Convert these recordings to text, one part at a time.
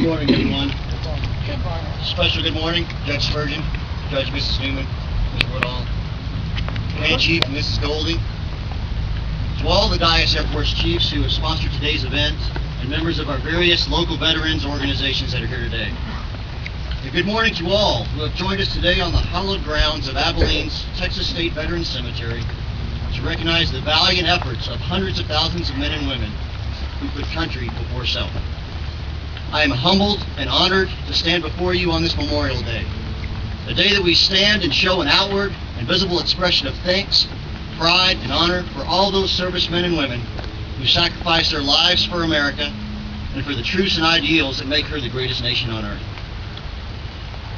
morning, everyone. Good morning. Special good morning, Judge Spurgeon, Judge Mrs. Newman, Mr. Woodall, Command Chief Mrs. Goldie, to all the Dias Air Force Chiefs who have sponsored today's event, and members of our various local veterans organizations that are here today. And good morning to all who have joined us today on the hallowed grounds of Abilene's Texas State Veterans Cemetery to recognize the valiant efforts of hundreds of thousands of men and women who put country before self. I am humbled and honored to stand before you on this Memorial Day, a day that we stand and show an outward and visible expression of thanks, pride, and honor for all those servicemen and women who sacrificed their lives for America and for the truths and ideals that make her the greatest nation on earth.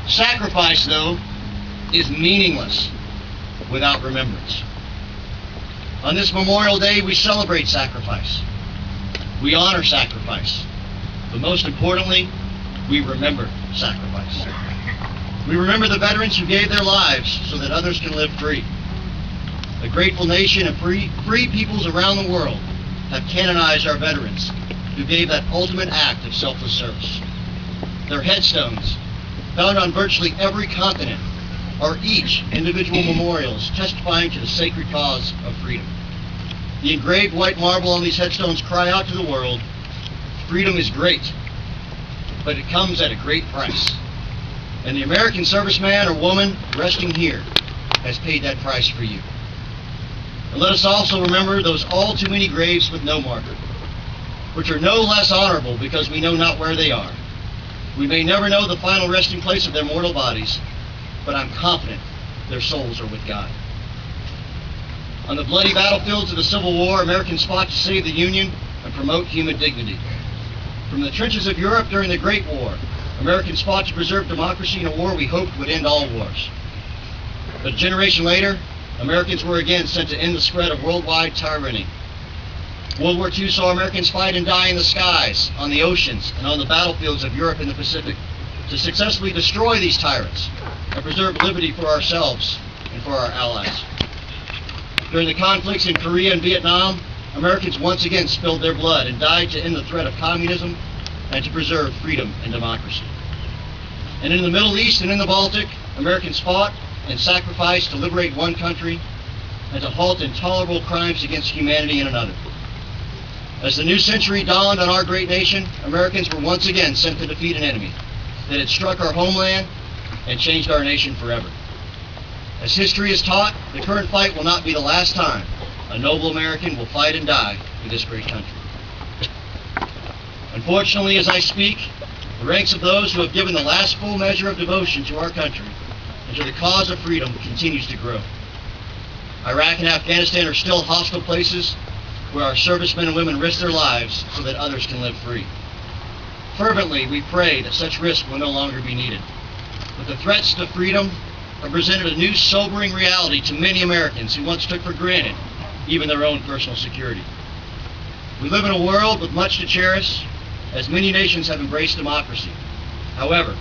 Sacrifice, though, is meaningless without remembrance. On this Memorial Day, we celebrate sacrifice. We honor sacrifice. But most importantly, we remember sacrifice. We remember the veterans who gave their lives so that others can live free. A grateful nation of free peoples around the world have canonized our veterans who gave that ultimate act of selfless service. Their headstones, found on virtually every continent, are each individual memorials testifying to the sacred cause of freedom. The engraved white marble on these headstones cry out to the world, freedom is great, but it comes at a great price. And the American serviceman or woman resting here has paid that price for you. And let us also remember those all too many graves with no marker, which are no less honorable because we know not where they are. We may never know the final resting place of their mortal bodies, but I'm confident their souls are with God. On the bloody battlefields of the Civil War, Americans fought to save the Union and promote human dignity. From the trenches of Europe during the Great War, Americans fought to preserve democracy in a war we hoped would end all wars. But a generation later, Americans were again sent to end the spread of worldwide tyranny. World War II saw Americans fight and die in the skies, on the oceans, and on the battlefields of Europe and the Pacific to successfully destroy these tyrants and preserve liberty for ourselves and for our allies. During the conflicts in Korea and Vietnam, Americans once again spilled their blood and died to end the threat of communism and to preserve freedom and democracy. And in the Middle East and in the Baltic, Americans fought and sacrificed to liberate one country and to halt intolerable crimes against humanity in another. As the new century dawned on our great nation, Americans were once again sent to defeat an enemy that had struck our homeland and changed our nation forever. As history has taught, the current fight will not be the last time a noble American will fight and die for this great country. Unfortunately, as I speak, the ranks of those who have given the last full measure of devotion to our country and to the cause of freedom continues to grow. Iraq and Afghanistan are still hostile places where our servicemen and women risk their lives so that others can live free. Fervently, we pray that such risk will no longer be needed. But the threats to freedom have presented a new sobering reality to many Americans who once took for granted even their own personal security. We live in a world with much to cherish, as many nations have embraced democracy. However,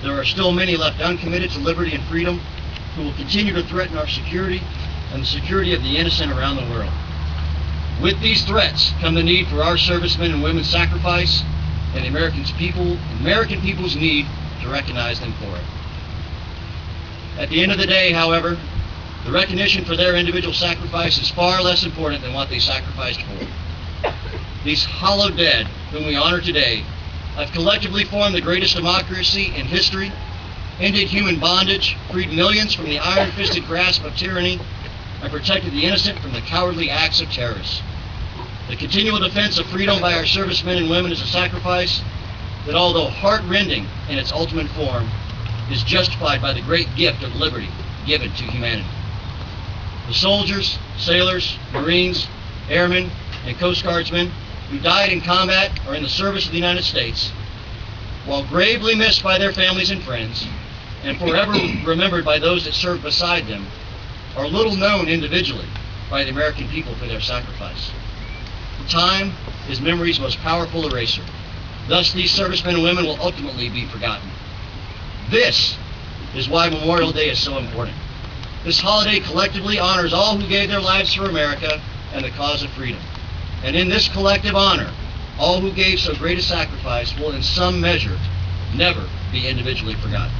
there are still many left uncommitted to liberty and freedom who will continue to threaten our security and the security of the innocent around the world. With these threats come the need for our servicemen and women's sacrifice and the American people's need to recognize them for it. At the end of the day, however, the recognition for their individual sacrifice is far less important than what they sacrificed for. These hollow dead, whom we honor today, have collectively formed the greatest democracy in history, ended human bondage, freed millions from the iron-fisted grasp of tyranny, and protected the innocent from the cowardly acts of terrorists. The continual defense of freedom by our servicemen and women is a sacrifice that, although heart-rending in its ultimate form, is justified by the great gift of liberty given to humanity. The soldiers, sailors, Marines, airmen, and Coast Guardsmen who died in combat or in the service of the United States, while gravely missed by their families and friends, and forever remembered by those that served beside them, are little known individually by the American people for their sacrifice. Time is memory's most powerful eraser. Thus, these servicemen and women will ultimately be forgotten. This is why Memorial Day is so important. This holiday collectively honors all who gave their lives for America and the cause of freedom. And in this collective honor, all who gave so great a sacrifice will in some measure never be individually forgotten.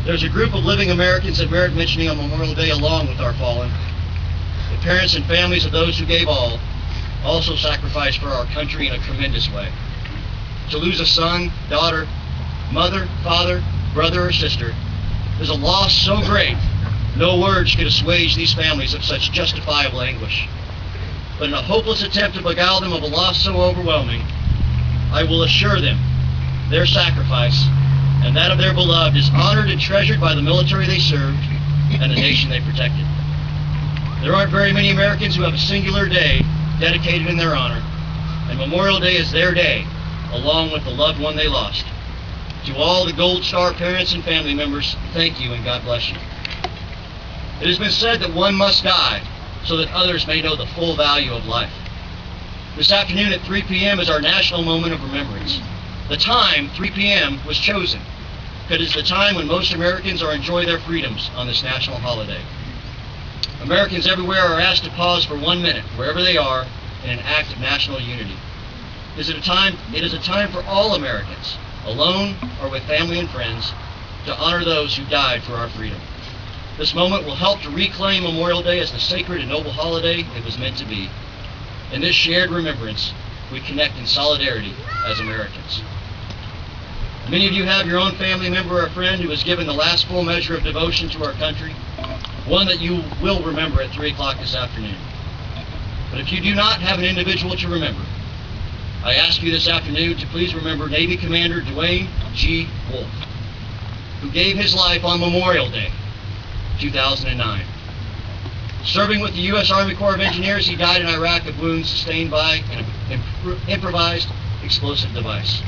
There's a group of living Americans that merit mentioning on Memorial Day along with our fallen. The parents and families of those who gave all also sacrificed for our country in a tremendous way. To lose a son, daughter, mother, father, brother, or sister is a loss so great no words could assuage these families of such justifiable anguish. But in a hopeless attempt to beguile them of a loss so overwhelming, I will assure them their sacrifice and that of their beloved is honored and treasured by the military they served and the nation they protected. There aren't very many Americans who have a singular day dedicated in their honor, and Memorial Day is their day, along with the loved one they lost. To all the Gold Star parents and family members, thank you and God bless you. It has been said that one must die so that others may know the full value of life. This afternoon at 3 p.m. is our national moment of remembrance. The time, 3 p.m., was chosen because it is the time when most Americans are enjoy their freedoms on this national holiday. Americans everywhere are asked to pause for 1 minute, wherever they are, in an act of national unity. It is a time for all Americans, alone or with family and friends, to honor those who died for our freedom. This moment will help to reclaim Memorial Day as the sacred and noble holiday it was meant to be. In this shared remembrance, we connect in solidarity as Americans. Many of you have your own family member or friend who has given the last full measure of devotion to our country, one that you will remember at 3 o'clock this afternoon. But if you do not have an individual to remember, I ask you this afternoon to please remember Navy Commander Dwayne G. Wolf, who gave his life on Memorial Day, 2009. Serving with the U.S. Army Corps of Engineers, he died in Iraq of wounds sustained by an improvised explosive device.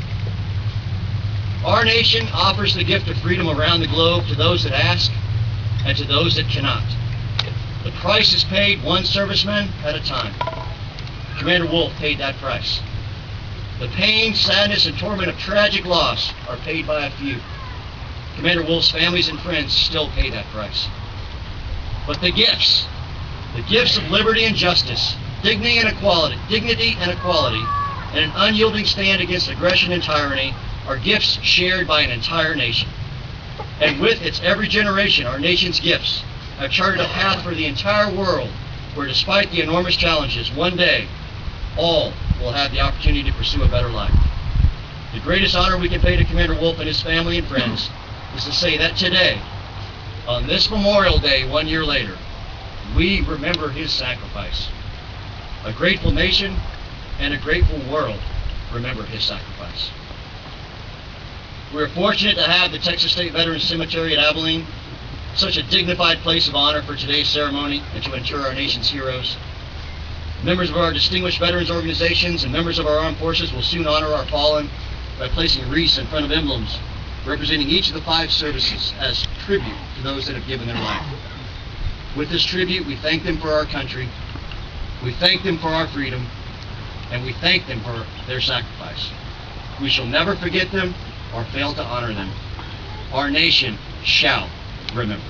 Our nation offers the gift of freedom around the globe to those that ask and to those that cannot. The price is paid one serviceman at a time. Commander Wolf paid that price. The pain, sadness, and torment of tragic loss are paid by a few. Commander Wolf's families and friends still pay that price. But the gifts of liberty and justice, dignity and equality, and an unyielding stand against aggression and tyranny are gifts shared by an entire nation. And with its every generation, our nation's gifts have charted a path for the entire world where, despite the enormous challenges, one day, all will have the opportunity to pursue a better life. The greatest honor we can pay to Commander Wolf and his family and friends is to say that today, on this Memorial Day 1 year later, we remember his sacrifice. A grateful nation and a grateful world remember his sacrifice. We're fortunate to have the Texas State Veterans Cemetery at Abilene, such a dignified place of honor for today's ceremony and to inter our nation's heroes. Members of our distinguished veterans organizations and members of our armed forces will soon honor our fallen by placing wreaths in front of emblems representing each of the 5 services as tribute to those that have given their life. With this tribute, we thank them for our country, we thank them for our freedom, and we thank them for their sacrifice. We shall never forget them or fail to honor them. Our nation shall remember.